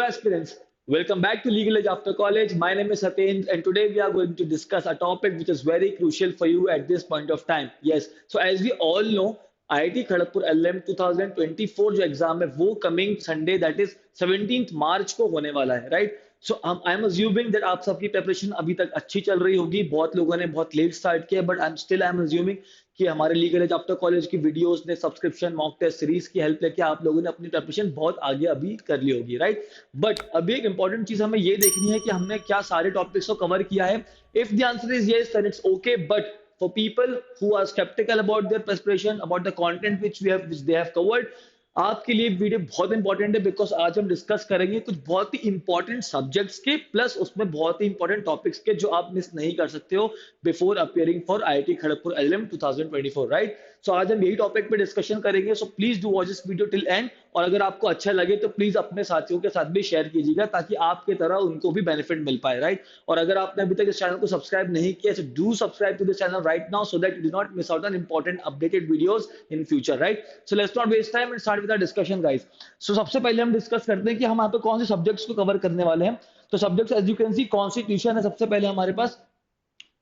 aspirants, welcome back to Legal Age After College. My name is Satyendra, and today we are going to discuss a topic which is very crucial for you at this point of time. Yes, so as we all know, IIT Kharagpur LM 2024 जो exam है वो coming Sunday that is 17th मार्च को होने वाला है, right? So I am assuming that आप सबकी preparation अभी तक अच्छी चल रही होगी. बहुत लोगों ने बहुत लेट स्टार्ट किया, बट आई एम अज्यूमिंग कि हमारे लीगल एज आफ्टर कॉलेज की वीडियोस ने, सब्सक्रिप्शन, मॉक टेस्ट सीरीज की हेल्प लेके आप लोगों ने अपनी प्रिपरेशन बहुत आगे अभी कर ली होगी, राइट? बट अभी एक इंपॉर्टेंट चीज हमें ये देखनी है कि हमने क्या सारे टॉपिक्स को कवर किया है. If the answer is yes then it's okay, but for people who are skeptical about their preparation, about the content which they have covered, आपके लिए वीडियो बहुत इंपॉर्टेंट है. बिकॉज आज हम डिस्कस करेंगे कुछ बहुत ही इंपॉर्टेंट सब्जेक्ट्स के, प्लस उसमें बहुत ही इंपॉर्टेंट टॉपिक्स के जो आप मिस नहीं कर सकते हो before appearing for IIT Kharagpur LM 2024, right? So आज हम यही टॉपिक पे डिस्कशन करेंगे. So please do watch this video till end, और अगर आपको अच्छा लगे तो प्लीज अपने साथियों के साथ भी शेयर कीजिएगा ताकि आपके तरह उनको भी बेनिफिट मिल पाए, राइट? और अगर आपने अभी तक इस चैनल को सब्सक्राइब नहीं किया, so do subscribe to this channel right now so that you do not miss out on important updated videos in future, right? So let's not waste time and start with our discussion guys. So सबसे पहले हम discuss करते हैं कि हम यहाँ पे कौन से सब्जेक्ट्स को कवर करने वाले हैं. तो subjects as you can see constitution है सबसे पहले हमारे पास.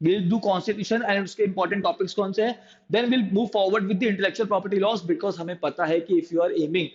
We'll do constitution and उसके important topics कौन से हैं. Then we'll move forward with the intellectual property laws because हमें पता है कि if you are aiming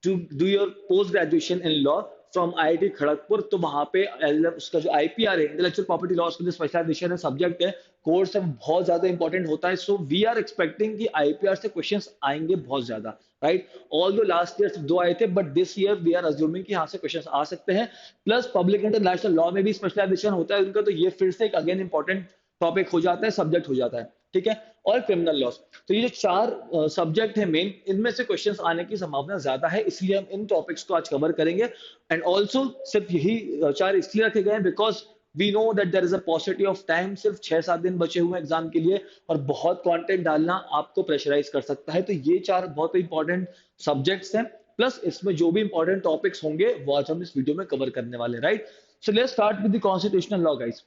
to do your post graduation in law from IIT Kharagpur, तो वहां पे उसका जो IPR है, इंटेलेक्चुअल प्रॉपर्टी लॉज का जो स्पेशलाइजेशन है, सब्जेक्ट है, कोर्स है, बहुत ज्यादा इंपॉर्टेंट होता है. सो वी आर एक्सपेक्टिंग कि IPR से क्वेश्चंस आएंगे बहुत ज्यादा, राइट? ऑल्दो लास्ट ईयर दो आए थे, but this year we are assuming कि यहाँ से क्वेश्चंस आ सकते हैं. प्लस पब्लिक इंटरनेशनल लॉ में भी स्पेशलाइजेशन होता है उनका, तो ये फिर से एक अगेन इंपॉर्टेंट टॉपिक हो जाता है, सब्जेक्ट हो जाता है, ठीक है? और क्रिमिनल लॉस. तो ये जो चार सब्जेक्ट है मेन, इनमें से क्वेश्चंस आने की संभावना ज्यादा है, इसलिए हम इन टॉपिक्स को आज कवर करेंगे. एंड ऑल्सो सिर्फ यही चार इसलिए रखे गए हैं because we know that there is a possibility of time. सिर्फ 6-7 दिन बचे हुए एग्जाम के लिए और बहुत कंटेंट डालना आपको प्रेशराइज कर सकता है. तो ये चार बहुत इंपॉर्टेंट सब्जेक्ट्स हैं, प्लस इसमें जो भी इंपॉर्टेंट टॉपिक्स होंगे वो आज हम इस वीडियो में कवर करने वाले, right? So let's start with the constitutional law guys.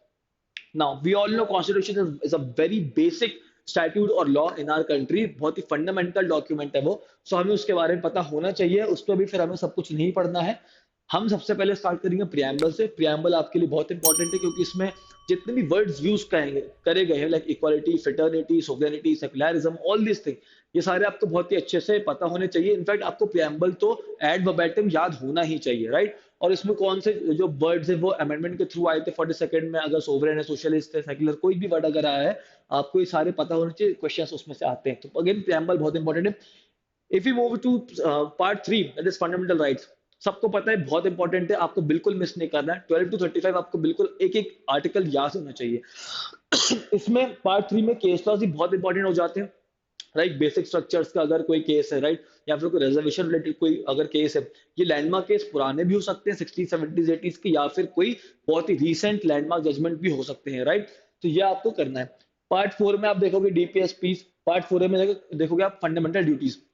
Now, we all know Constitution is a very basic statute or law in our country. बहुत ही फंडामेंटल डॉक्यूमेंट है वो. सो हमें उसके बारे में पता होना चाहिए. उस पर भी फिर हमें सब कुछ नहीं पढ़ना है. हम सबसे पहले स्टार्ट करेंगे प्रियम्बल से. प्रियम्बल आपके लिए बहुत इंपॉर्टेंट है क्योंकि इसमें जितने भी वर्ड्स यूज करे गए हैं like equality, fraternity, sovereignty, secularism, all this thing, ये सारे आपको बहुत ही अच्छे से पता होने चाहिए. इनफैक्ट आपको प्रियम्बल तो एड वर्बैटिम याद होना ही चाहिए, राइट? और इसमें कौन से जो वर्ड्स है वो अमेंडमेंट के थ्रू आए थे 42nd में. अगर सोवरेन है, सोशलिस्ट है, सेक्युलर, कोई भी वर्ड अगर आया है आपको ये सारे पता होने चाहिए. क्वेश्चंस उसमें से आते हैं. तो अगेन प्रियम्बल बहुत इंपॉर्टेंट है. If you move to part 3 that is fundamental rights, सबको पता है बहुत इंपॉर्टेंट है, आपको बिल्कुल मिस नहीं करना है. 12 to 35 आपको बिल्कुल एक एक आर्टिकल याद होना चाहिए. इसमें पार्ट 3 में केस लॉज भी बहुत इंपॉर्टेंट हो जाते हैं, राइट? बेसिक स्ट्रक्चर्स का अगर कोई केस है, राइट, या फिर कोई रिजर्वेशन रिलेटेड कोई अगर केस है, ये लैंडमार्क केस पुराने भी हो सकते हैं 60s 70s 80s के, या फिर कोई बहुत ही रीसेंट लैंडमार्क जजमेंट भी हो सकते हैं, राइट? तो ये आपको करना है. पार्ट 4 में आप देखोगे डीपीएसपी. पार्ट 4 में देखोगे आप फंडामेंटल ड्यूटीज.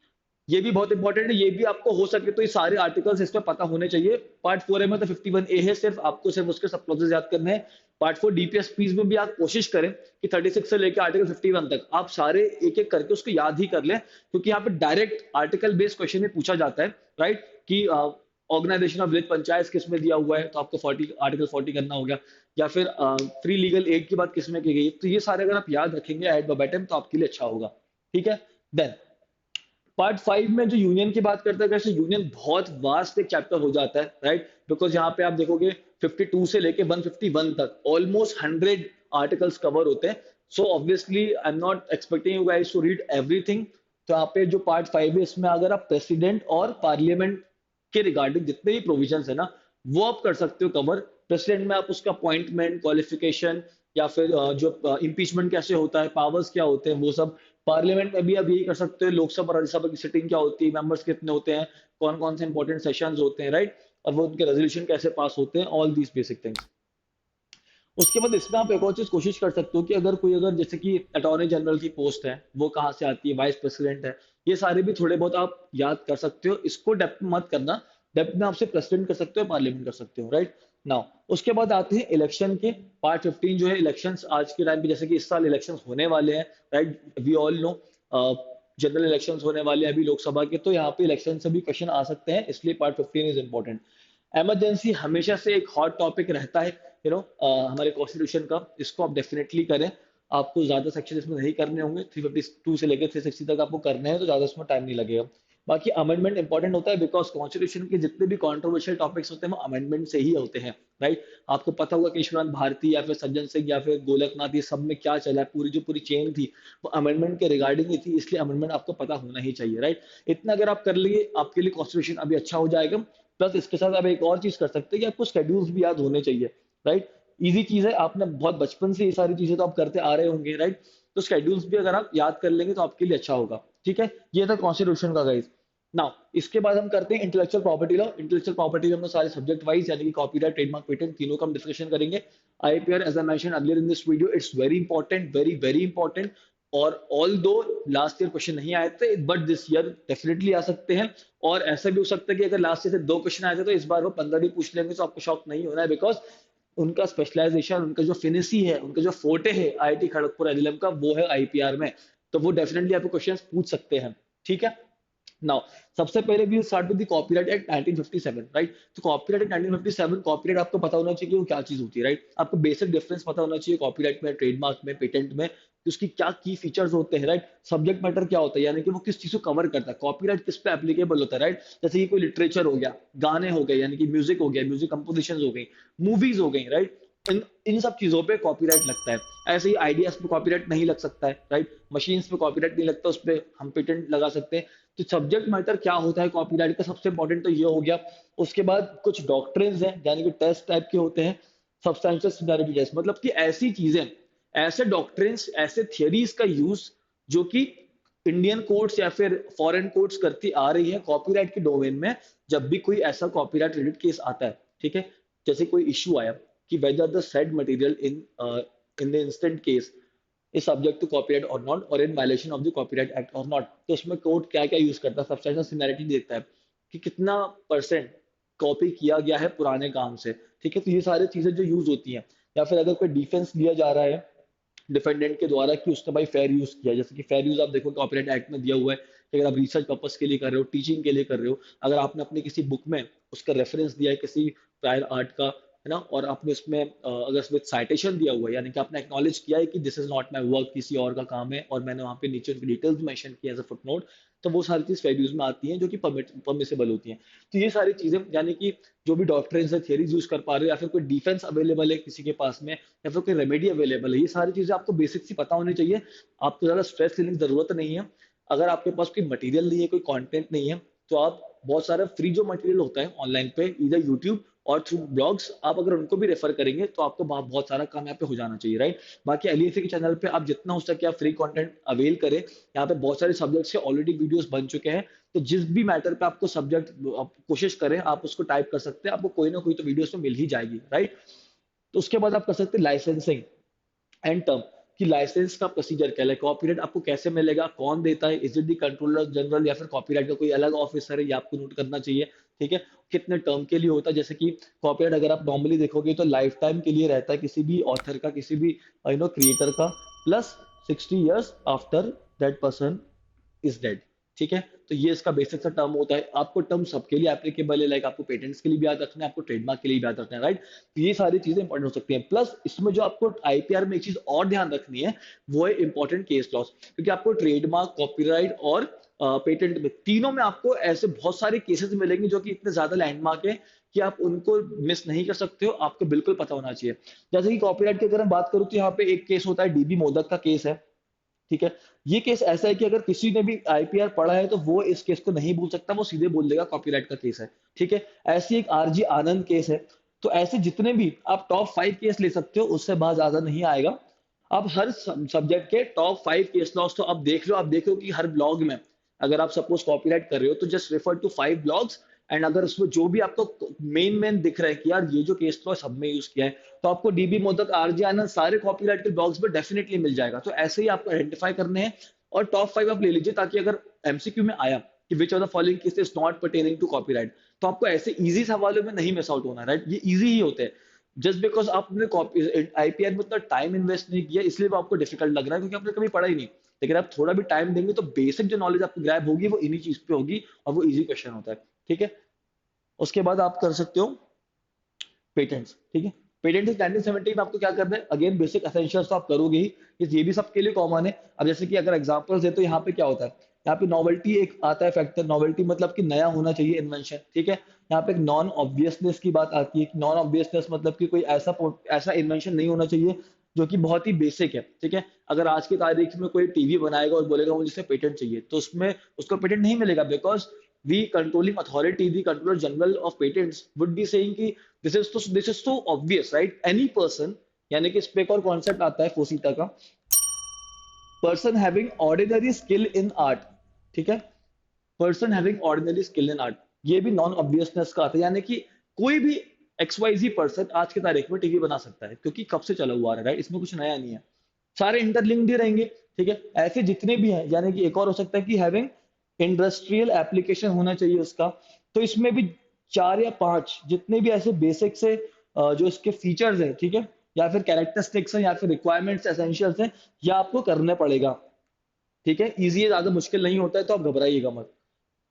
ये भी बहुत इंपॉर्टेंट है. ये भी आपको हो सके तो ये सारे आर्टिकल्स इसमें पता होने चाहिए. पार्ट 4 में तो 51A है, सिर्फ आपको सिर्फ उसके सब क्लॉजेस याद करने हैं. पार्ट 4 डीपीएसपीज में भी आप कोशिश करें कि 36 से लेकर आर्टिकल 51 तक आप सारे एक एक करके उसको याद ही कर लें, क्योंकि यहाँ पे डायरेक्ट आर्टिकल बेस्ड क्वेश्चन में पूछा जाता है, राइट? कि ऑर्गेनाइजेशन ऑफ विलेज पंचायत किस में दिया हुआ है, तो आपको 40 आर्टिकल 40 करना होगा. या फिर फ्री लीगल एड की बात किस में की गई है. तो ये सारे अगर आप याद रखेंगे एड वर्बैटिम तो आपके लिए अच्छा होगा, ठीक है? देन पार्ट 5 में जो यूनियन की बात करते हैं, कैसे यूनियन बहुत वास्ट एक चैप्टर हो जाता है, राइट? बिकॉज यहाँ पे आप देखोगे 52 से लेके 151 तक ऑलमोस्ट 100 आर्टिकल्स कवर होते हैं. So obviously I am not expecting you guys to read everything. तो यहाँ पे जो पार्ट 5 है इसमें अगर आप प्रेसिडेंट और पार्लियामेंट के रिगार्डिंग जितने भी प्रोविजंस है ना वो आप कर सकते हो कवर. प्रेसिडेंट में आप उसका अपॉइंटमेंट, क्वालिफिकेशन, या फिर जो इम्पीचमेंट कैसे होता है, पावर्स क्या होते हैं, वो सब. पार्लियामेंट में भी आप यही कर सकते हो, लोकसभा और राज्यसभा की सिटिंग क्या होती है, मेंबर्स कितने होते हैं, कौन कौन से इंपॉर्टेंट सेशंस होते हैं, राइट? और वो उनके रेजोल्यूशन कैसे पास होते हैं, ऑल दीज बेसिक थिंग्स. उसके बाद इसमें आप एक और चीज कोशिश कर सकते हो कि अगर जैसे कि अटॉर्नी जनरल की पोस्ट है वो कहाँ से आती है, वाइस प्रेसिडेंट है, ये सारे भी थोड़े बहुत आप याद कर सकते हो. इसको डेप्थ में मत करना. डेप्थ में आपसे प्रेसिडेंट कर सकते हो, पार्लियामेंट कर सकते हो, राइट? नाउ उसके बाद आते हैं इलेक्शन के. पार्ट 15 जो है इलेक्शंस आज के टाइम पे, जैसे कि इस साल इलेक्शंस होने वाले हैं, right? We all know general elections होने वाले हैं अभी लोकसभा के, तो यहाँ पे इलेक्शन से भी क्वेश्चन आ सकते हैं, इसलिए पार्ट 15 इज इंपॉर्टेंट. इमरजेंसी हमेशा से एक हॉट टॉपिक रहता है, हमारे कॉन्स्टिट्यूशन का। इसको आप डेफिनेटली करें। आपको ज्यादा सेक्शन इसमें नहीं करने होंगे, 352 से लेकर 360 तक आपको करने हैं, तो ज्यादा उसमें टाइम नहीं लगेगा। बाकी अमेंडमेंट इंपॉर्टेंट होता है, बिकॉज कॉन्स्टिट्यूशन के जितने भी कॉन्ट्रोवर्शियल टॉपिक्स होते हैं वो अमेंडमेंट से ही होते हैं, राइट। आपको पता होगा कि ईश्वरनाथ भारती या फिर सज्जन सिंह या फिर गोलकनाथ, ये सब में क्या चला है, पूरी जो पूरी चेन थी वो अमेंडमेंट के रिगार्डिंग ही थी, इसलिए अमेंडमेंट आपको पता होना ही चाहिए, राइट। इतना अगर आप कर लिए, आपके लिए कॉन्स्टिट्यूशन अभी अच्छा हो जाएगा। प्लस इसके साथ आप एक और चीज कर सकते हैं कि आपको शेड्यूल्स भी याद होने चाहिए, राइट। इजी चीज है, आपने बहुत बचपन से ये सारी चीजें तो आप करते आ रहे होंगे, राइट। तो शेड्यूल्स भी अगर आप याद कर लेंगे तो आपके लिए अच्छा होगा, ठीक है। ये था कॉन्स्टिट्यूशन का गाइस। नाउ इसके बाद हम करते हैं intellectual property law. Intellectual property में हम सारे सब्जेक्ट वाइज, यानी कि कॉपीराइट, ट्रेडमार्क, पेटेंट, तीनों का हम डिस्कशन करेंगे। IPR, as I mention earlier in this video, it's very important, very very important. और although last year question नहीं आए थे, बट दिस ईयर डेफिनेटली आ सकते हैं। और ऐसा भी हो सकता है कि अगर लास्ट ईयर से 2 क्वेश्चन आए थे तो इस बार वो 15 भी पूछ लेंगे, तो आपको शॉक नहीं होना है, बिकॉज उनका स्पेशलाइजेशन, उनका जो फिनिसी है, उनका जो फोटे है आईआईटी खड़गपुर एलएलएम का, वो है आईपीआर में। तो वो डेफिनेटली आपको क्वेश्चंस पूछ सकते हैं, ठीक है। नाउ सबसे पहले we start with the copyright act 1957, right. तो कॉपीराइट एक्ट 1957, कॉपीराइट आपको पता होना चाहिए कि वो क्या चीज होती है, राइट। आपको बेसिक डिफरेंस पता होना चाहिए कॉपीराइट में, ट्रेडमार्क में, पेटेंट में, कि उसकी क्या की फीचर्स होते हैं, राइट। सब्जेक्ट मैटर क्या होता है, यानी कि वो किस चीज को कवर करता है, कॉपीराइट किस पे एप्लीकेबल होता है, राइट। जैसे कि कोई लिटरेचर हो गया, गाने हो गए, यानी कि म्यूजिक हो गया, म्यूजिक कंपोजिशन हो गई, मूवीज हो गई, राइट। इन इन सब चीजों पे कॉपीराइट लगता है। ऐसे ही आइडियाज पे कॉपीराइट नहीं लग सकता है, राइट। मशीन्स पे कॉपीराइट नहीं लगता, उस पर हम पेटेंट लगा सकते हैं। तो सब्जेक्ट मैटर क्या होता है कॉपीराइट का, सबसे इंपॉर्टेंट तो ये हो गया। उसके बाद कुछ डॉक्ट्रिन्स हैं, यानी कि टेस्ट टाइप के होते हैं। सब्सटेंशियल सिमिलैरिटी टेस्ट, मतलब कि ऐसी चीजें, ऐसे डॉक्ट्रिन्स, ऐसे थियरीज का यूज जो कि इंडियन कोर्ट्स या फिर फॉरेन कोर्ट्स करती आ रही है कॉपीराइट के डोमेन में। जब भी कोई ऐसा कॉपीराइट रिलेटेड केस आता है, ठीक है, जैसे कोई इशू आया कि whether the said material in the instant case is subject to copyright or not, or in violation of the copyright act or not। तो उसमें कोर्ट क्या क्या यूज करता है, सब्सटेंशियल सिमिलैरिटी देखता है कि कितना परसेंट कॉपी किया गया है पुराने काम से, ठीक है। तो ये सारी चीजें जो यूज होती हैं, या फिर अगर कोई डिफेंस लिया जा रहा है डिफेंडेंट के द्वारा कि उसने भाई फेयर यूज किया, जैसे कि फेयर यूज आप देखो कॉपीराइट एक्ट में दिया हुआ है कि अगर आप रिसर्च पर्पस के लिए कर रहे हो, टीचिंग के लिए कर रहे हो, अगर आपने अपनी किसी बुक में उसका रेफरेंस दिया है किसी प्रायर आर्ट का, है ना, और आपने उसमें अगर उसमें साइटेशन दिया हुआ है, यानी कि आपने एक्नॉलेज किया है कि this is not my work, किसी और का काम है, और मैंने वहां पे नीचे उनकी डिटेल्स मेंशन किया एज अ फुटनोट, तो वो सारी चीज फेयर यूज में आती हैं, जो कि परमिसेबल होती हैं। तो ये सारी चीजें, यानी कि जो भी डॉक्ट्रिन्स है, थियरीज यूज कर पा रहे हो, या फिर कोई डिफेंस अवेलेबल है किसी के पास में, या फिर कोई रेमेडी अवेलेबल है, ये सारी चीजें आपको बेसिक सी पता होनी चाहिए। आपको ज्यादा स्ट्रेस लेने की जरूरत नहीं है। अगर आपके पास कोई मटेरियल नहीं है, कोई कंटेंट नहीं है, तो आप बहुत सारा फ्री जो मटेरियल होता है ऑनलाइन पे, इधर यूट्यूब और थ्रू ब्लॉग्स, आप अगर उनको भी रेफर करेंगे तो आपको बहुत सारा काम यहाँ पे हो जाना चाहिए, राइट। बाकी एलईसी के चैनल पे आप जितना हो सके आप फ्री कंटेंट अवेल करें। यहाँ पे बहुत सारे सब्जेक्ट्स के ऑलरेडी वीडियोस बन चुके हैं, तो जिस भी मैटर पे आपको सब्जेक्ट, आप कोशिश करें, आप उसको टाइप कर सकते हैं, आपको कोई ना कोई तो वीडियोस में मिल ही जाएगी, राइट। तो उसके बाद आप कर सकते हैं लाइसेंसिंग एंड टर्म, कि लाइसेंस का प्रोसीजर क्या है, कॉपीराइट आपको कैसे मिलेगा, कौन देता है, is it the controller general या फिर कॉपीराइट का कोई अलग ऑफिसर है, ये आपको नोट करना चाहिए, ठीक है। कितने टर्म के लिए होता है, जैसे कि कॉपीराइट अगर आप नॉर्मली देखोगे तो लाइफ टाइम के लिए रहता है किसी भी ऑथर का, किसी भी क्रिएटर का, plus 60 years after that person is dead, ठीक है। तो ये इसका बेसिक सा टर्म होता है। आपको टर्म सबके लिए एप्लीकेबल है, लाइक आपको पेटेंट्स के लिए भी याद रखना है, आपको ट्रेडमार्क के लिए भी याद रखना है, राइट। तो ये सारी चीजें इंपॉर्टेंट हो सकती हैं। प्लस इसमें जो आपको आईपीआर में एक चीज और ध्यान रखनी है, वो है इंपॉर्टेंट केस लॉस, क्योंकि आपको ट्रेडमार्क, कॉपीराइट और पेटेंट में, तीनों में आपको ऐसे बहुत सारे केसेस मिलेंगे जो कि इतने ज्यादा लैंडमार्क है कि आप उनको मिस नहीं कर सकते हो, आपको बिल्कुल पता होना चाहिए। जैसे कि कॉपीराइट की अगर हम बात करूं तो यहाँ पे एक केस होता है, डीबी मोदक का केस है, ठीक है। ये केस ऐसा है कि अगर किसी ने भी आईपीआर पढ़ा है तो वो इस केस को नहीं भूल सकता, वो सीधे बोल देगा कॉपीराइट का केस है, ठीक है। ऐसी एक आरजी आनंद केस है। तो ऐसे जितने भी आप टॉप 5 केस ले सकते हो, उससे बाहर ज्यादा नहीं आएगा। आप हर सब्जेक्ट के टॉप 5 केस लॉस तो आप देख लो, आप देखो कि हर ब्लॉग में, अगर आप सपोज कॉपीराइट कर रहे हो तो just refer to 5 blogs, and अगर उसमें जो भी आपको मेन मेन दिख रहा है कि यार ये जो केस लॉ सब में यूज किया है, तो आपको डीबी मोदक, आरजे आनंद, सारे कॉपीराइट के ब्लॉग्स में डेफिनेटली मिल जाएगा। तो ऐसे ही आपको आइडेंटिफाई करने हैं और टॉप 5 आप ले लीजिए, ताकि अगर एमसीक्यू में आया कि which of the following case is not pertaining to copyright, तो आपको ऐसे इजी सवालों में नहीं मिस आउट होना, राइट। ये इजी ही होते हैं। जस्ट बिकॉज आपने आईपीआर में उतना टाइम इन्वेस्ट नहीं किया, इसलिए वो आपको डिफिकल्ट लग रहा है, क्योंकि आपने कभी पढ़ा ही नहीं। लेकिन आप थोड़ा भी टाइम देंगे तो बेसिक जो नॉलेज आपको ग्रैब होगी वो इन्हीं चीज पे होगी, और वो इजी क्वेश्चन होता है, ठीक है। उसके बाद आप कर सकते हो पेटेंट्स, ठीक है। पेटेंट इज 1970 में आपको क्या करना है, अगेन बेसिक एसेंशियल्स तो आप करोगे ही, ये भी सबके लिए कॉमन है। अब जैसे कि अगर एग्जांपल्स दे तो यहाँ पे क्या होता है, यहाँ पे नॉवेल्टी एक आता है फैक्टर, नॉवेल्टी मतलब कि नया होना चाहिए इन्वेंशन, ठीक है। यहाँ पे एक नॉन ऑब्वियसनेस की बात आती है, नॉन ऑब्वियसनेस मतलब कि कोई ऐसा इन्वेंशन नहीं होना चाहिए जो कि बहुत ही बेसिक है, ठीक है। अगर आज की तारीख में कोई टीवी बनाएगा और बोलेगा मुझे पेटेंट चाहिए, तो उसमें उसको पेटेंट नहीं मिलेगा, because the controlling authority, the controller general of patents would be saying कि this is so obvious, right? Any person, यानी कि इस पे एक और कॉन्सेप्ट आता है फोसीटा का, person having ordinary skill in art, ठीक है। Person having ordinary skill in art, ये भी नॉन ऑब्वियसनेस का आता है, यानी कि कोई भी XYZ पर्सन आज की तारीख में टीवी बना सकता है, क्योंकि कब से चला हुआ आ रहा है, राइट, इसमें कुछ नया नहीं है, सारे इंटरलिंक्ड ही रहेंगे, ठीक है। ऐसे जितने भी हैं, यानी कि एक और हो सकता है कि हैविंग इंडस्ट्रियल एप्लीकेशन होना चाहिए उसका, तो इसमें भी 4 या 5 जितने भी ऐसे बेसिक से जो इसके फीचर्स हैं, ठीक है, या फिर कैरेक्टरिस्टिक्स हैं, या फिर रिक्वायरमेंट्स एसेंशियल्स हैं, ये आपको करने पड़ेगा, ठीक है। इजी है, ज्यादा मुश्किल नहीं होता है, तो आप घबराइएगा मत।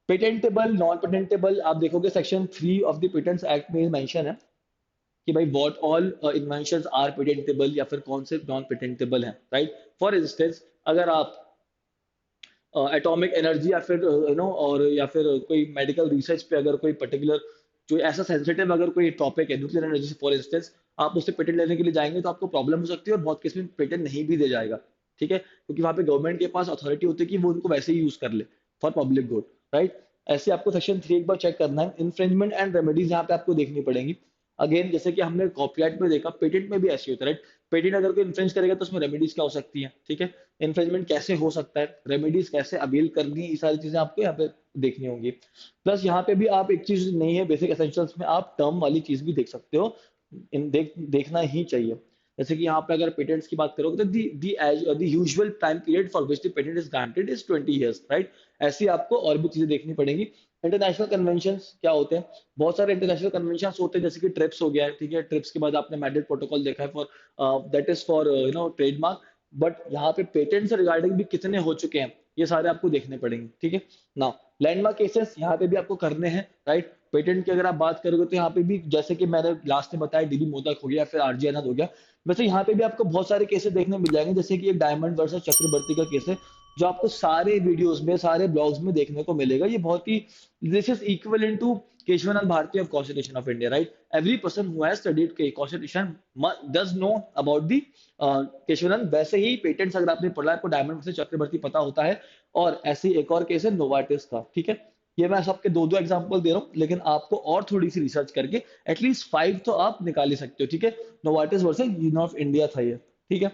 पेटेंटेबल, नॉन पेटेंटेबल, आप देखोगे section 3 of the patents act में मेंशन है कि भाई what all inventions are patentable, या फिर कौन से नॉन पेटेंटेबल हैं, राइट। फॉर इंस्टेंस, अगर आप एटॉमिक एनर्जी या फिर और या फिर कोई मेडिकल रिसर्च पे अगर कोई पर्टिकुलर जो ऐसा सेंसिटिव अगर कोई टॉपिक है न्यूक्लियर एनर्जी से फॉर इंस्टेंस, आप उससे पेटेंट लेने के लिए जाएंगे तो आपको प्रॉब्लम हो सकती है, और बहुत केस में पेटेंट नहीं भी दे जाएगा, ठीक है, क्योंकि वहां पे गवर्नमेंट के पास अथॉरिटी होती है कि वो उनको वैसे ही यूज कर ले फॉर पब्लिक गुड, राइट। ऐसे आपको सेक्शन 3 एक बार चेक करना है। इन्फ्रिंजमेंट एंड रेमेडीज यहाँ पे आपको देखनी पड़ेंगी। अगेन जैसे कि हमने कॉपीराइट में देखा, पेटेंट में भी ऐसे होता है, राइट। पेटेंट अगर कोई इन्फ्रिंज करेगा तो उसमें रेमेडीज क्या हो सकती है, ठीक है। इन्फ्रिंजमेंट कैसे हो सकता है, रेमेडीज कैसे अपील करनी है, ये सारी चीजें आपको यहाँ पे देखनी होंगी। प्लस यहाँ पे भी आप एक चीज नहीं है बेसिक एसेंशियल्स में, आप टर्म वाली चीज भी देख सकते हो, देखना ही चाहिए। जैसे कि यहाँ पे अगर पेटेंट्स की बात करोगे तो the usual time period for which the patent is granted is 20 years, right. ऐसी आपको और भी चीजें देखनी पड़ेंगी। इंटरनेशनल कन्वेंशंस क्या होते हैं, बहुत सारे इंटरनेशनल कन्वेंशंस होते हैं, जैसे कि ट्रिप्स हो गया है, ठीक है। ट्रिप्स के बाद आपने मैड्रिड प्रोटोकॉल देखा है for that is for trademark, but यहाँ पे पेटेंट से रिगार्डिंग भी कितने हो चुके हैं, ये सारे आपको देखने पड़ेंगे, ठीक है ना। लैंडमार्क केसेस यहाँ पे भी आपको करने हैं, राइट। पेटेंट की अगर आप बात करोगे तो यहाँ पे भी जैसे कि मैंने लास्ट में बताया डीबी मोदक हो गया, फिर आरजी आनंद हो गया, वैसे यहाँ पे भी आपको बहुत सारे केसेस देखने मिल जाएंगे, जैसे कि एक डायमंड वर्सेस चक्रवर्ती का केस है, जो आपको सारे वीडियोस में सारे ब्लॉग्स में देखने को मिलेगा। ये बहुत ही, this is equal to Kesavananda Bharati of constitution of India, right. Every person who has studied constitution does know about the Kesavananda. वैसे ही पेटेंट्स अगर आपने पढ़ा है, आपको डायमंड वर्सेस चक्रवर्ती पता होता है, और ऐसे ही एक और केस है नोवार्टिस का, ठीक है। ये मैं सबके दो दो एग्जांपल दे रहा हूँ, लेकिन आपको और थोड़ी सी रिसर्च करके एटलीस्ट 5 तो आप निकाल ही सकते हो, ठीक है। Novartis versus union of India था ये, ठीक है।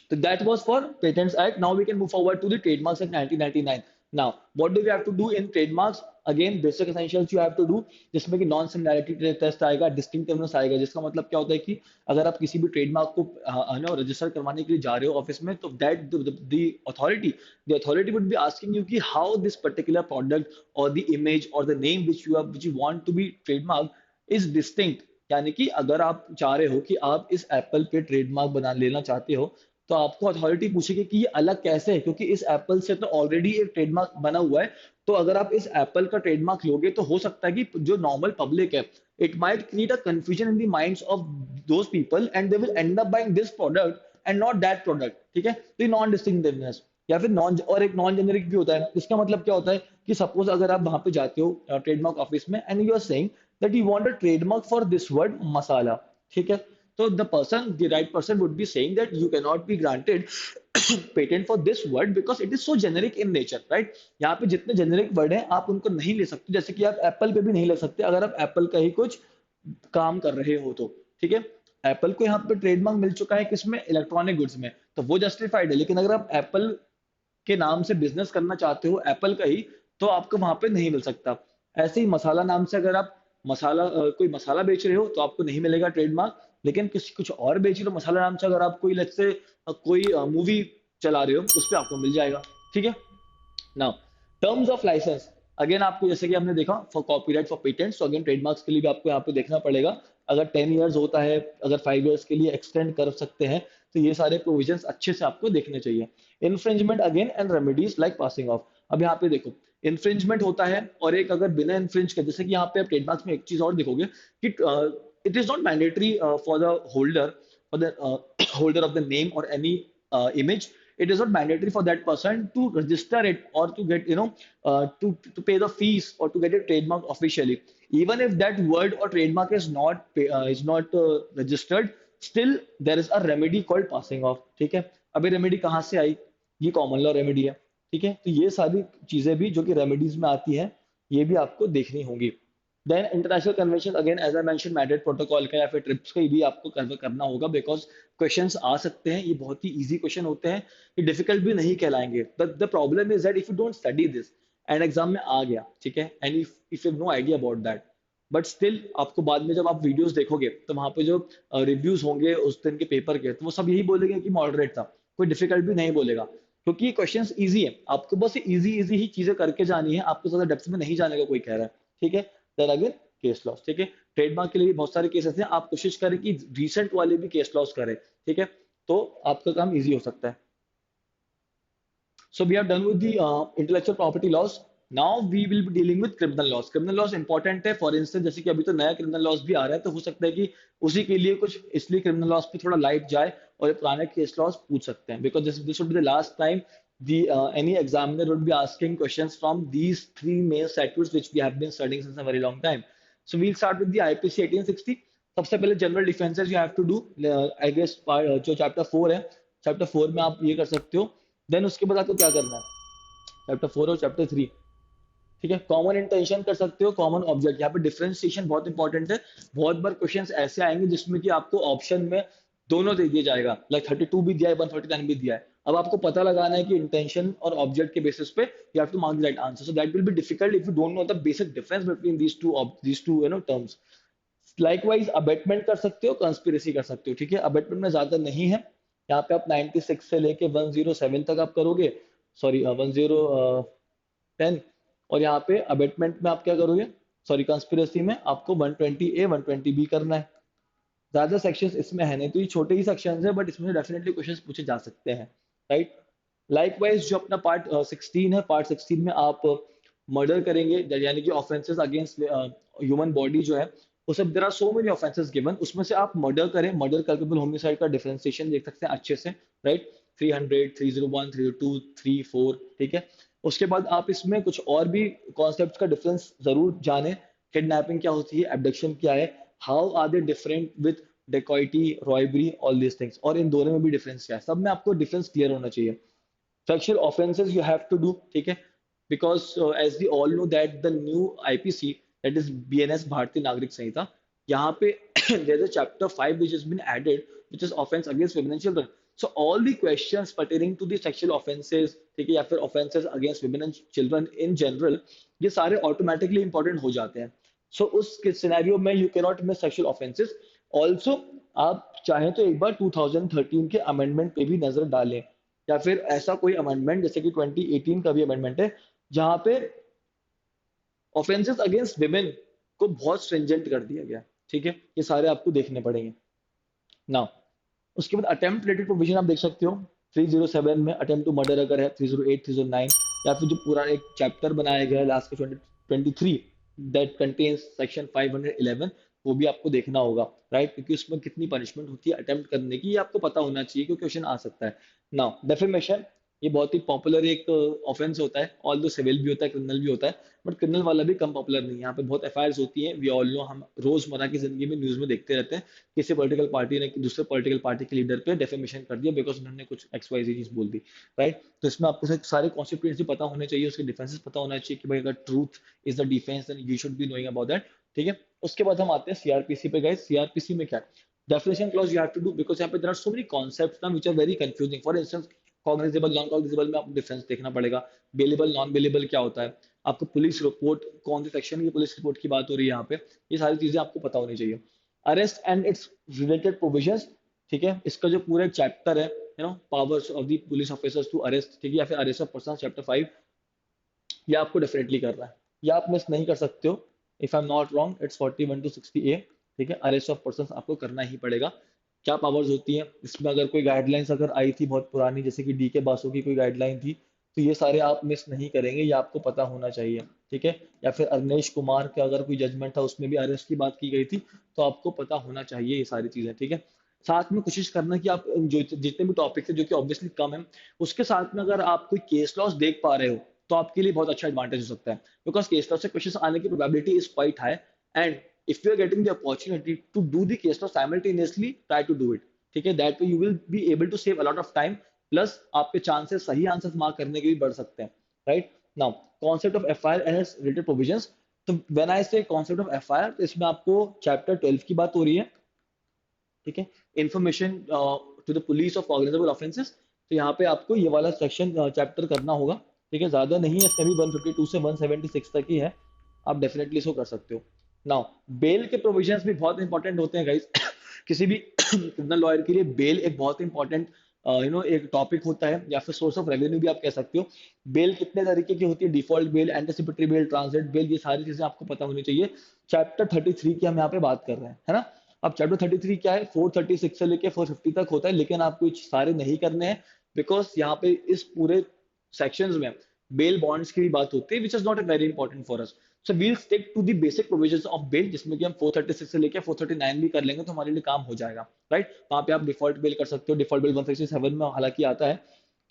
So that was for Patents Act. Now we can move forward to the Trademarks Act 1999. Now, what do we have to do in trademarks? Again, basic essentials you have to do, जिसमें कि non similarity test आएगा, distinctiveness आएगा, जिसका मतलब क्या होता है कि अगर आप किसी भी ट्रेडमार्क को रजिस्टर करवाने के लिए जा रहे हो ऑफिस में, तो that the authority would be asking you कि हाउ दिस पर्टिकुलर प्रोडक्ट और द इमेज और the name which you want to be trademark is distinct. यानी कि अगर आप चाह रहे हो कि आप इस एप्पल पे ट्रेडमार्क बना लेना चाहते हो, तो आपको अथॉरिटी पूछेगी कि ये अलग कैसे है, क्योंकि इस एप्पल से तो ऑलरेडी एक ट्रेडमार्क बना हुआ है। तो अगर आप इस एप्पल का ट्रेडमार्क लोगे तो हो सकता है कि जो नॉर्मल पब्लिक है, it might create a confusion in the minds of those people and they will and up buying this product and not that product, ठीक है। तो नॉन डिस्टिंक्टिवनेस, या फिर नॉन, और एक नॉन जेनेरिक भी होता है। इसका मतलब क्या होता है कि सपोज अगर आप वहां पे जाते हो ट्रेडमार्क ऑफिस में and you are saying that you want a trademark for this word masala, ठीक है। So the right person would be saying that you cannot be granted patent for this word because it is so generic in nature, right? यहाँ पे जितने generic word हैं आप उनको नहीं ले सकते, जैसे कि आप एप्पल पे भी नहीं ले सकते अगर आप एप्पल का ही कुछ काम कर रहे हो तो, ठीक है। एप्पल को यहाँ पे ट्रेडमार्क मिल चुका है किसमें, इलेक्ट्रॉनिक गुड्स में, तो वो जस्टिफाइड है। लेकिन अगर आप एप्पल के नाम से बिजनेस करना चाहते हो एप्पल का ही, तो आपको वहां पे नहीं मिल सकता। ऐसे ही मसाला नाम से अगर आप कोई मसाला बेच रहे हो तो आपको नहीं मिलेगा ट्रेडमार्क, लेकिन किसी कुछ और बेच रहे हो मसाला नाम से, अगर आप कोई लेट्स से कोई मूवी चला रहे हो उस पर आपको मिल जाएगा, ठीक है। Now terms of licence, again आपको जैसे कि हमने देखा फॉर कॉपीराइट फॉर पेटेंट्स, तो अगेन ट्रेडमार्क्स के लिए भी आपको यहाँ पे देखना पड़ेगा। अगर 10 इयर्स होता है, अगर 5 इयर्स के लिए एक्सटेंड कर सकते हैं, तो ये सारे प्रोविजंस अच्छे से आपको देखने चाहिए। Infringement again and remedies like passing of. अब यहाँ पे देखो इन्फ्रिंजमेंट होता है और एक अगर बिना इन्फ्रिंज के, जैसे कि यहाँ पे आप ट्रेडमार्क्स में एक चीज और देखोगे कि it is not mandatory for the holder, for the holder of the name or any image. It is not mandatory for that person to register it or to get, to pay the fees or to get a trademark officially. Even if that word or trademark is not registered, still there is a remedy called passing off. ठीक है? अब ये remedy कहाँ से आई? ये common law remedy है। ठीक है? तो ये सारी चीजें भी जो कि रेमेडीज में आती हैं, ये भी आपको देखनी होंगी। Then international convention, again as I mention, Madrid protocol का या फिर ट्रिप्स का भी आपको कवर करना होगा, बिकॉज क्वेश्चंस आ सकते हैं। ये बहुत ही इजी क्वेश्चन होते हैं, ये डिफिकल्ट भी नहीं कहलाएंगे। The problem is that if you don't study this and exam में आ गया, ठीक है, and if you no idea about that, but still आपको बाद में जब आप वीडियोस देखोगे तो वहां पे जो रिव्यूज होंगे उस दिन के पेपर के, तो वो सब यही बोलेंगे कि मॉडरेट था, कोई डिफिकल्ट भी नहीं बोलेगा, क्योंकि ये क्वेश्चंस इजी है। आपको बस इजी इजी ही चीजें करके जानी है, आपको ज्यादा डेप्थ में नहीं जाने का कोई कह रहा है। ठीक है? देन अगेन केस लॉस, ठीक है, ट्रेडमार्क के लिए भी बहुत सारे केसेस हैं, आप कोशिश करें कि रिसेंट वाले भी केस लॉस करें। ठीक है? तो आपका काम इजी हो सकता है। So we are done with the intellectual property laws. Now we will be dealing with criminal laws. Criminal laws important है, फॉर इंस्टेंस जैसे कि अभी तो नया क्रिमिनल लॉस भी आ रहा है, तो हो सकता है कि उसी के लिए कुछ, इसलिए क्रिमिनल लॉस पे थोड़ा लाइट जाए और ये पुराने केस लॉस पूछ सकते हैं, because this would be the last time the any examiner would be asking questions from these three main statutes which we have been studying since a very long time. So we'll start with the IPC 1860. सबसे पहले general defences you have to do, I guess जो chapter 4 है, chapter 4 में आप ये कर सकते हो। देन उसके बाद आपको क्या करना है, चैप्टर 4 और चैप्टर 3, ठीक है, कॉमन इंटेंशन कर सकते हो, कॉमन ऑब्जेक्ट। यहाँ पे डिफरेंशिएशन बहुत इंपॉर्टेंट है। बहुत बार क्वेश्चंस ऐसे आएंगे जिसमें कि आपको ऑप्शन में दोनों दे दिया जाएगा, लाइक 32 भी दिया है, 149 भी दिया है। अब आपको पता लगाना है कि इंटेंशन और ऑब्जेक्ट के बेसिस पे you have to mark the right answer, so that will be difficult if you don't know the basic difference between these two terms. Likewise abetment कर सकते हो, कंस्पिरेसी कर सकते हो। ठीक है? अबेटमेंट में ज्यादा नहीं है, यहाँ पे आप 96 से लेके 107 तक आप करोगे, सॉरी 10, और यहाँ पे अबेटमेंट में आप क्या करोगे, सॉरी कंस्पिरेसी में आपको 120A 120B करना है। ज्यादा सेक्शंस इसमें है नहीं, तो ये छोटे ही सेक्शंस है, बट इसमें से डेफिनेटली क्वेश्चंस पूछे जा सकते हैं, राइट। लाइकवाइज जो अपना पार्ट 16 है, पार्ट 16 में आप मर्डर करेंगे, यानी कि ऑफेंसेस अगेंस्ट ह्यूमन बॉडी जो है, उसे there are so many offences given, उसमें से आप मर्डर करें, मर्डर कल्पेबल होमिसाइड का डिफरेंशिएशन देख सकते हैं अच्छे से, राइट। 300, 301, 302, 34, ठीक है। उसके बाद आप इसमें कुछ और भी कॉन्सेप्ट का डिफरेंस जरूर जाने, किडनैपिंग क्या होती है, एब्डक्शन क्या है, how are they different with dacoity, robbery, all these things, और इन दोनों में भी डिफरेंस क्या है, सब में आपको डिफरेंस क्लियर होना चाहिए। Sexual offenses you have to do, ठीक है, because as we all know that the new IPC, that is BNS भारतीय नागरिक संहिता, यहाँ पे there is a chapter 5 which has been added, which is offense against women and children. So all the questions pertaining to the sexual offenses, ठीक है, या फिर offenses against women and children in general, ये सारे automatically important हो जाते हैं। So उस सिनेरियो में you cannot miss sexual offenses. Also आप चाहें तो एक बार 2013 के अमेंडमेंट पे भी नजर डालें, या फिर ऐसा कोई अमेंडमेंट जैसे कि 2018 का भी अमेंडमेंट है, जहां पे ऑफेंसेस अगेंस्ट विमेन को बहुत स्ट्रिंजेंट कर दिया गया। ठीक है? ये सारे आपको देखने पड़ेंगे। नाउ उसके बाद अटेम्प्ट रिलेटेड प्रोविजन आप देख सकते हो, 307 में अटेम्प्ट टू मर्डर अगर है, 308, 309, या फिर जो पूरा एक चैप्टर बनाया गया है लास्ट के 23 दैट कंटेन्स सेक्शन 511, वो भी आपको देखना होगा, राइट, क्योंकि उसमें कितनी पनिशमेंट होती है अटेम्प्ट करने की, ये आपको पता होना चाहिए, क्योंकि क्वेश्चन आ सकता है। नाउ डेफेमेशन, ये बहुत ही पॉपुलर एक ऑफेंस होता है, ऑल दो सिविल भी होता है, क्रिमिनल भी होता है, बट क्रिमिनल वाला भी कम पॉपुलर नहीं है। यहाँ पे बहुत एफआईआर होती है, वी ऑल नो, हम रोजमर्रा की जिंदगी में न्यूज में देखते रहते हैं, किसी पॉलिटिकल पार्टी ने दूसरे पॉलिटिकल पार्टी के लीडर पे डेफेमेशन कर दिया बिकॉज उन्होंने कुछ XYZ चीज बोल दी, राइट। तो इसमें आपको सारे कॉन्स्टिट्यूएंसी पता होने चाहिए, उसके डिफेंसेस पता होना चाहिए कि भाई अगर truth is the defence then you should be knowing about that. ठीक है? उसके बाद हम आते हैं सीआरपीसी पे। गाइस सीआरपीसी में क्या है, definition clause you have to do, because यहाँ पे there are so many concepts ना which are very confusing. For instance cognizable, non cognizable में आपको डिफरेंस देखना पड़ेगा, बेलेबल, नॉन बेलेबल क्या होता है, आपको पुलिस रिपोर्ट कौन से सेक्शन की पुलिस रिपोर्ट की बात हो रही है यहाँ पे, ये सारी चीजें आपको पता होनी चाहिए। Arrest and its related provisions, ठीक है, इसका जो पूरा चैप्टर है, powers of the police officers to arrest, ठीक है, या फिर अरेस्ट ऑफ पर्सन, चैप्टर 5, ये आपको डेफिनेटली करना है, या आप मिस नहीं कर सकते हो। If I am not wrong it's 41 to 60A, ठीक है, अरेस्ट ऑफ पर्सन आपको करना ही पड़ेगा। क्या पावर्स होती हैं इसमें, अगर कोई गाइडलाइंस अगर आई थी बहुत पुरानी, जैसे कि DK बासु की कोई गाइडलाइन थी, तो ये सारे आप मिस नहीं करेंगे, ये आपको पता होना चाहिए, ठीक है। या फिर अवनीश कुमार का अगर कोई जजमेंट था उसमें भी अरेस्ट की बात की गई थी, तो आपको पता होना चाहिए ये सारी चीजें, ठीक है। साथ में कोशिश करना कि आप जो जितने भी टॉपिक्स है जो कि ऑब्वियसली कम है, उसके साथ में अगर आप कोई केस लॉस देख पा रहे हो तो आपके लिए बहुत अच्छा एडवांटेज हो सकता है, बिकॉज केस लॉस से क्वेश्चन आने की probability is quite high. And if you are getting the opportunity to do the case laws simultaneously, try to do it, ठीक है। That way you will be able to save a lot of time, plus आपके chances सही answer mark करने के भी बढ़ सकते हैं, राइट। Now concept of FIR and its related provisions. तो व्हेन आई से कॉन्सेप्ट ऑफ एफआईआर, तो इसमें आपको चैप्टर 12 की बात हो रही है, ठीक है। Information to the police of cognizable offences, तो यहाँ पे आपको ये वाला सेक्शन चैप्टर करना होगा, ठीक है। ज्यादा नहीं है, इसमें भी 152 से 176 तक ही है, आप डेफिनेटली इसको कर सकते हो। नाउ बेल के प्रोविजंस भी बहुत इंपॉर्टेंट होते हैं गाइस किसी भी क्रिमिनल लॉयर के लिए बेल एक बहुत इंपॉर्टेंट एक टॉपिक होता है, या फिर सोर्स ऑफ रेवेन्यू भी आप कह सकते हो। बेल कितने तरीके की होती है, default bail, anticipatory bail, transit bail, ये सारी चीजें आपको पता होनी चाहिए। चैप्टर 33 की हम यहाँ पे बात कर रहे हैं, है ना। अब चैप्टर 33 क्या है, 436 से लेके 450 तक होता है, लेकिन आपको ये सारे नहीं करने हैं, बिकॉज यहाँ पे इस पूरे सेक्शंस में बेल बॉन्ड्स की भी बात होती है, which is not a very important for us. So we'll stick to the basic provisions of bail, जिसमें कि हम 436 से लेके 439 भी कर लेंगे तो हमारे लिए काम हो जाएगा, राइट। वहां पे आप डिफॉल्ट बेल कर सकते हो, डिफॉल्ट बेल 167 में हालांकि आता है,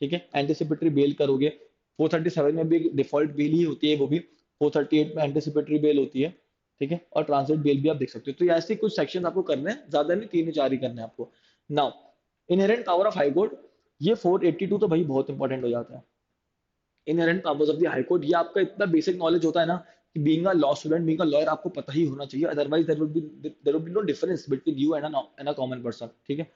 ठीक है। एंटिसिपेटरी बेल करोगे, 437 में भी डिफॉल्ट बेल ही होती है, वो भी 438 में एंटिसिपेटरी बेल होती है, ठीक है। और ट्रांजिट बेल भी आप देख सकते हो। तो ऐसे कुछ सेक्शन आपको करने हैं, ज्यादा नहीं, 3 या 4 ही करने हैं आपको। Now inherent power of high court, ये 482 तो भाई बहुत इंपॉर्टेंट हो जाता है। Inherent powers of the high court, ये आपका इतना बेसिक नॉलेज होता है ना कि being a law student, being a lawyer आपको पता ही होना चाहिए, otherwise there will be no difference between you and a common person, ठीक है।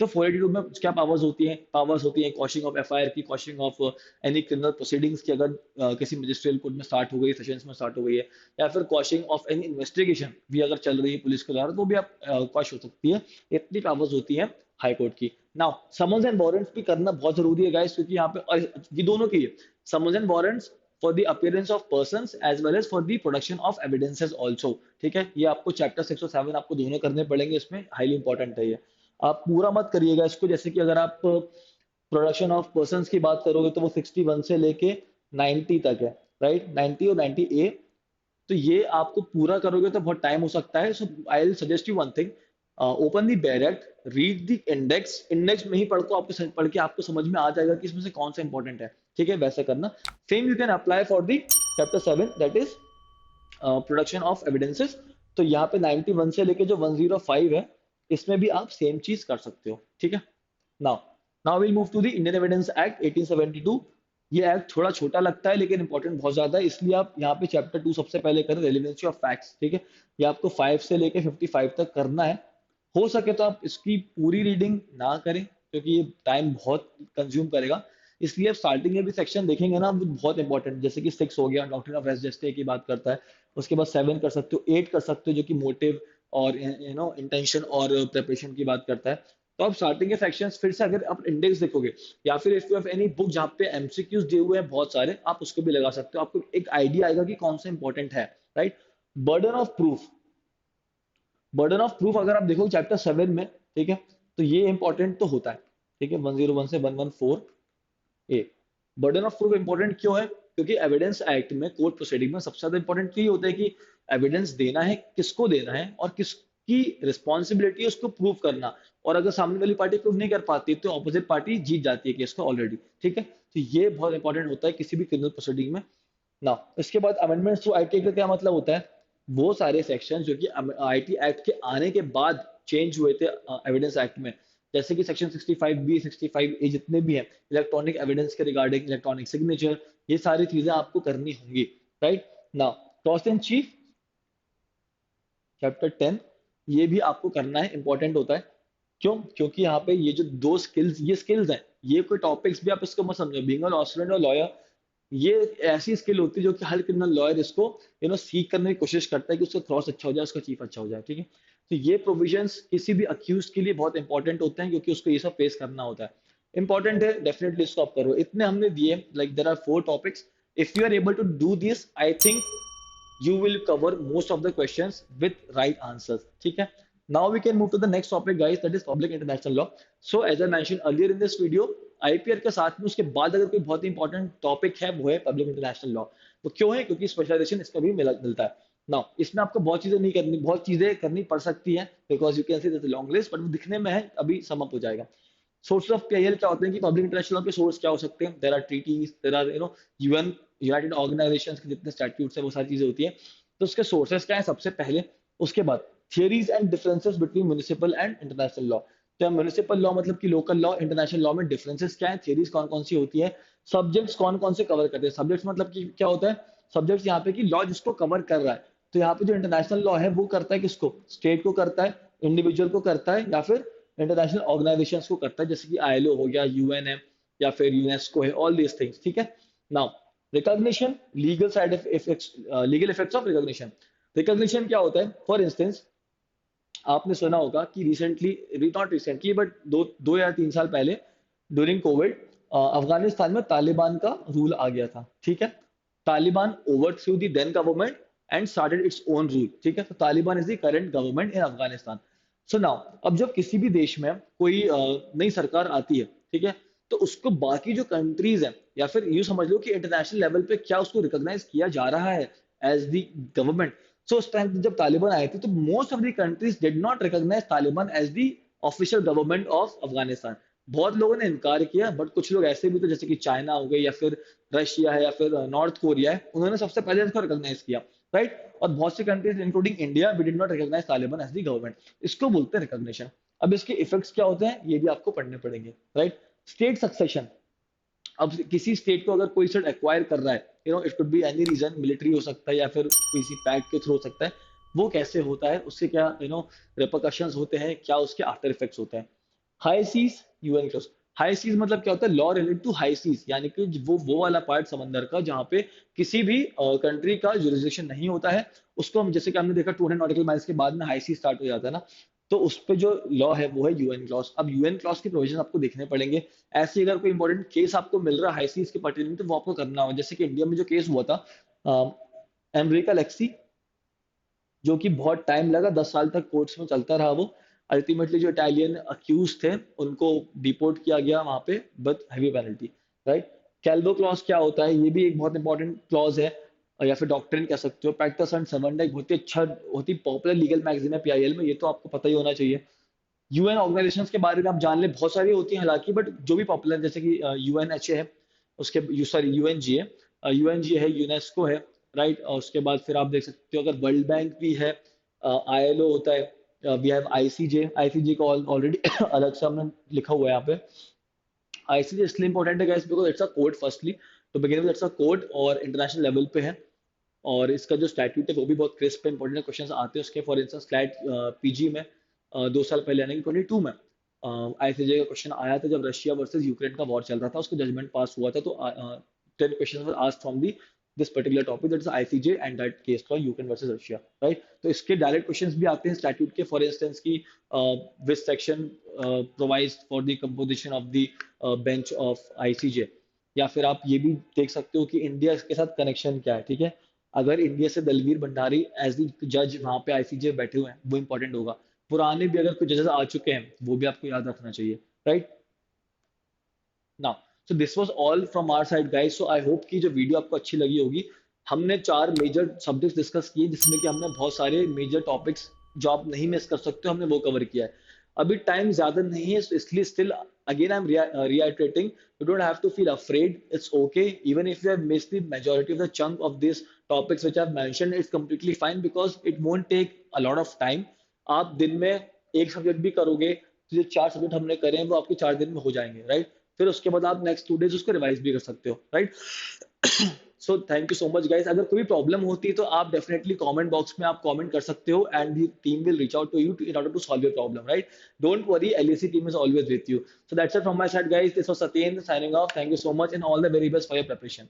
तो 482 में क्या पावर्स होती हैं, पावर्स होती हैं कॉशिंग ऑफ एफआईआर की, कॉशिंग ऑफ एनी क्रिमिनल प्रोसीडिंग्स की, अगर किसी मजिस्ट्रियल कोर्ट में स्टार्ट हो गई, सेशंस में स्टार्ट हो गई है, या फिर कॉशिंग ऑफ एनी इन्वेस्टिगेशन भी अगर चल रही है पुलिस के द्वारा, तो भी आप कॉश हो सकती है। इतनी पावर्स होती हैं हाई कोर्ट की। नाउ समन्स एंड वारंट्स भी करना बहुत जरूरी है गाइस, क्योंकि यहाँ पे और ये दोनों की है, summons and warrants for the appearance of persons as well as for the production of evidences also, ठीक है। ये आपको चैप्टर 607 आपको दोनों करने पड़ेंगे, इसमें हाईली इंपॉर्टेंट है ये। आप पूरा मत करिएगा इसको, जैसे कि अगर आप प्रोडक्शन ऑफ पर्संस की बात करोगे तो वो 61 से लेके 90 तक है, राइट, 90 और 90A। तो ये आपको पूरा करोगे तो बहुत टाइम हो सकता है। So I will suggest you one thing, open the bare act, read the index, index में ही पढ़ के आपको समझ में आ जाएगा कि इसमें से कौन सा इंपॉर्टेंट है, ठीक है। वैसे करना। Same you can apply for the chapter 7, that is production of evidences. तो यहाँ पे 91 से लेके जो 105 है, इसमें भी आप सेम चीज कर सकते हो, ठीक है। Now now will move to the Indian evidence act 1872। ये एक्ट थोड़ा छोटा लगता है लेकिन इंपॉर्टेंट बहुत ज्यादा है, इसलिए आप यहाँ पे चैप्टर 2 सबसे पहले करें, रेलिवेंसी ऑफ फैक्ट्स, ठीक है। ये आपको 5 से लेके 55 तक करना है। हो सके तो आप इसकी पूरी रीडिंग ना करें, क्योंकि ये टाइम बहुत कंज्यूम करेगा। इसलिए आप स्टार्टिंग में भी सेक्शन देखेंगे ना, वो बहुत इंपॉर्टेंट, जैसे कि 6 हो गया, डॉक्ट्रिन ऑफ रेस जस्टिस की बात करता है। उसके बाद 7 कर सकते हो, 8 कर सकते हो, जो कि मोटिव और इंटेंशन और प्रिपरेशन की बात करता है। तो आप स्टार्टिंग के सेक्शंस फिर से अगर आप इंडेक्स देखोगे, या फिर if you have any book जहाँ पे एमसीक्यूज दिए हुए हैं बहुत सारे, आप उसको भी लगा सकते हो, आपको एक आइडिया आएगा कि कौन सा इंपॉर्टेंट है, right. Burden of proof, burden of proof अगर आप देखो चैप्टर 7 में, ठीक है, तो ये इंपॉर्टेंट तो होता है, ठीक है, 101 से 114A। Burden of proof important क्यों है, क्योंकि एविडेंस एक्ट में, कोर्ट प्रोसीडिंग में सबसे ज्यादा इंपॉर्टेंट ये होता है कि एविडेंस देना है, किसको देना है और किसकी रिस्पॉन्सिबिलिटी है उसको प्रूव करना। और अगर सामने वाली पार्टी प्रूव नहीं कर पाती तो ऑपोजिट पार्टी जीत जाती है केस को ऑलरेडी, ठीक है। तो ये बहुत इंपॉर्टेंट होता है किसी भी क्रिमिनल प्रोसीडिंग में। ना इसके बाद अमेंडमेंट्स टू आईटी एक्ट का क्या मतलब होता है, वो सारे सेक्शन जो कि आईटी एक्ट के आने के बाद चेंज हुए थे एविडेंस एक्ट में, जैसे कि सेक्शन 65B 65A जितने भी हैं, इलेक्ट्रॉनिक एविडेंस के रिगार्डिंग, इलेक्ट्रॉनिक सिग्नेचर, ये सारी चीजें आपको करनी होंगी, राइट। ना टॉस इन चीफ चैप्टर 10, ये भी आपको करना है, इंपॉर्टेंट होता है। क्यों, क्योंकि यहाँ पे ये जो दो स्किल्स, ये स्किल्स हैं, ये कोई टॉपिक्स भी आप इसको मत समझो, बीइंग अ लॉ स्टूडेंट और लॉयर, ये ऐसी स्किल होती है जो कि हर क्रिमिनल लॉयर इसको सीख करने की कोशिश करता है कि उसका क्रॉस अच्छा हो जाए, उसका चीफ अच्छा हो जाए, ठीक है। तो ये प्रोविजंस किसी भी अक्यूज के लिए बहुत इंपॉर्टेंट होते हैं, क्योंकि उसको ये सब फेस करना होता है। इंपॉर्टेंट है, डेफिनेटली इसको आप करो। इतने हमने दिए, like there are 4 topics. If you are able to do this, I think you will cover most of the questions with right answers, ठीक है। Now we can move to the next topic guys, that is public international law. So as I mentioned earlier in this video, IPR के साथ में उसके बाद अगर कोई बहुत इंपॉर्टेंट टॉपिक है वो है पब्लिक इंटरनेशनल लॉ। वो क्यों है? क्योंकि स्पेशलाइजेशन इसका भी मिलता है। नाउ इसमें आपको बहुत चीजें नहीं करनी, बहुत चीजें करनी पड़ सकती है, because you can see this long list, but वो दिखने में है, अभी सम अप हो जाएगा। सोर्स ऑफ पीआईएल क्या होते हैं कि पब्लिक इंटरनेशनल लॉ के सोर्स क्या हो सकते हैं? There are treaties, there are UN, united organisations के जितने स्टैट्यूट्स है वो सारी चीजें होती है। तो उसके सोर्सेस क्या है सबसे पहले? उसके बाद theories and differences between municipal and international law. तो म्युनिसिपल लॉ मतलब कि लोकल लॉ, इंटरनेशनल लॉ में डिफरेंसेस क्या है, थियरीज कौन कौन सी होती है, सब्जेक्ट्स कौन कौन से कवर करते हैं। सब्जेक्ट्स मतलब कि क्या होता है? सब्जेक्ट्स यहाँ पे कि लॉ जिसको कवर कर रहा है। तो यहाँ पे जो इंटरनेशनल लॉ है वो करता है किसको? स्टेट को करता है, इंडिविजुअल को करता है, या फिर इंटरनेशनल ऑर्गेनाइजेशंस को करता है, जैसे कि आईएलओ हो गया, यूएन है, या फिर यूनेस्को है, ऑल दीज थिंग्स। ठीक है। Now recognition, legal side effects, legal effects of recognition. Recognition क्या होता है? फॉर इंस्टेंस आपने सुना होगा कि रिसेंटली, नॉट रिसेंटली बट दो या 3 साल पहले, ड्यूरिंग कोविड, अफगानिस्तान में तालिबान का रूल आ गया था। ठीक है। Taliban overthrew the then government and started its own rule. ठीक है। तो Taliban is the current government in Afghanistan. So now अब जब किसी भी देश में कोई नई सरकार आती है, ठीक है, तो उसको बाकी जो कंट्रीज हैं, या फिर यूं समझ लो कि इंटरनेशनल लेवल पे क्या उसको रिकॉग्नाइज किया जा रहा है एज द गवर्नमेंट। सो उस टाइम जब तालिबान आए थे तो most of the countries did not recognise Taliban as the official government of Afghanistan. बहुत लोगों ने इनकार किया, बट कुछ लोग ऐसे भी थे जैसे कि चाइना हो गए, या फिर रशिया है, या फिर नॉर्थ कोरिया है, उन्होंने सबसे पहले इसको रिकॉग्नाइज किया। राइट। और बहुत सी countries including India we did not recognise Taliban as the government. इसको बोलते हैं रिकॉग्निशन। अब इसके इफेक्ट्स क्या होते हैं ये भी आपको पढ़ने पड़ेंगे। राइट। State succession. अब किसी स्टेट को अगर कोई स्टेट एक्वायर कर रहा है, it could be any reason, military हो सकता है या फिर किसी पैक्ट के थ्रू हो सकता है, वो कैसे होता है, उससे क्या रिपरकशंस होते हैं, क्या उसके आफ्टर इफेक्ट्स होते हैं। High seas, UNCLOS. High seas मतलब क्या होता है? Law related to high seas, यानी कि वो वाला पार्ट समंदर का जहाँ पे किसी भी कंट्री का जुरिसडिक्शन नहीं होता है, उसको हम, जैसे कि हमने देखा 200 नॉटिकल माइल्स के बाद में हाई सी स्टार्ट हो जाता है ना, तो उस पे जो लॉ है वो है यूएन क्लॉज। अब यूएन क्लॉज के प्रोविजन आपको देखने पड़ेंगे। ऐसे अगर कोई इंपॉर्टेंट केस आपको मिल रहा है हाई सीज के पर्टिकुलर, तो वो आपको करना होगा। जैसे कि इंडिया में जो केस हुआ था अमेरिका लेक्सी, जो कि बहुत टाइम लगा, 10 साल तक कोर्ट्स में चलता रहा वो। अल्टीमेटली जो इटालियन अक्यूज थे उनको डिपोर्ट किया गया वहां पे, but heavy penalty. Right. Calvo clause क्या होता है? ये भी एक बहुत इंपॉर्टेंट क्लॉज है, या फिर डॉक्ट्रिन कह सकते हो। पैक्टस एंड सर्वेंटा एक बहुत ही अच्छा, बहुत ही पॉपुलर लीगल मैगजीन है पीआईएल में, ये तो आपको पता ही होना चाहिए। यूएन ऑर्गेनाइजेशंस के बारे में आप जान ले, बहुत सारी होती हैं हालांकि, बट जो भी पॉपुलर, जैसे कि यूएनएचए है, उसके सॉरी यूएनजी है, यूएनजी है, यूनेस्को है। राइट। और उसके बाद फिर आप देख सकते हो अगर वर्ल्ड बैंक भी है, आईएलओ होता है, वी हैव आईसीजे। आईसीजे को ऑलरेडी अलग से हमने लिखा हुआ है यहाँ पे। आईसीजे इसलिए इंपॉर्टेंट है guys because it's a code firstly, to begin with it's a code और इंटरनेशनल लेवल पे है। और इसका जो स्टैट्यूट है वो भी बहुत क्रिस्प है, इंपॉर्टेंट क्वेश्चन आते हैं उसके। फॉर इंस्टेंस स्लैट पीजी में 2 साल पहले यानी कि 22 में आईसीजे का क्वेश्चन आया था जब रशिया वर्सेस यूक्रेन का वॉर चल रहा था, उसको जजमेंट पास हुआ था। तो 10 question were asked from the this particular topic, that is ICJ, and that case for Ukraine versus Russia. Right. तो इसके डायरेक्ट क्वेश्चंस भी आते हैं स्टैट्यूट के। फॉर इंस्टेंस की which section provides for the composition of the bench of ICJ. या फिर आप ये भी देख सकते हो कि इंडिया के साथ कनेक्शन क्या है। ठीक है। अगर इंडिया से दलवीर भंडारी एज द जज वहां पे आईसीजे बैठे हुए हैं, वो इंपॉर्टेंट होगा। पुराने भी अगर कुछ जजेस आ चुके हैं वो भी आपको याद रखना चाहिए। Right. Now so this was all from our side guys. So I hope कि जो वीडियो आपको अच्छी लगी होगी। हमने 4 मेजर सब्जेक्ट्स डिस्कस किए, जिसमें कि हमने बहुत सारे मेजर टॉपिक्स जो आप नहीं मिस कर सकते हो हमने वो कवर किया है। अभी टाइम ज्यादा नहीं है, so इसलिए still again I am reiterating, you don't have to feel afraid, it's okay even if you have missed the majority of the chunk of these topics which I've mentioned. It's completely fine because it won't take a lot of time. आप दिन में एक subject भी करोगे तो जो 4 subject हमने करे हैं वो आपके 4 दिन में हो जाएंगे। राइट। फिर उसके बाद आप नेक्स्ट 2 डेज उसको रिवाइज भी कर सकते हो। Right. So thank you so much guys. अगर कोई प्रॉब्लम होती है तो आप डेफिनेटली कमेंट बॉक्स में आप कमेंट कर सकते हो, and the team will reach out to you in order to solve your problem. Right. Don't worry, LAC team is always with you. So that's it from my side guys. This was Satyendra signing off. Thank you so much and all the very best for your preparation.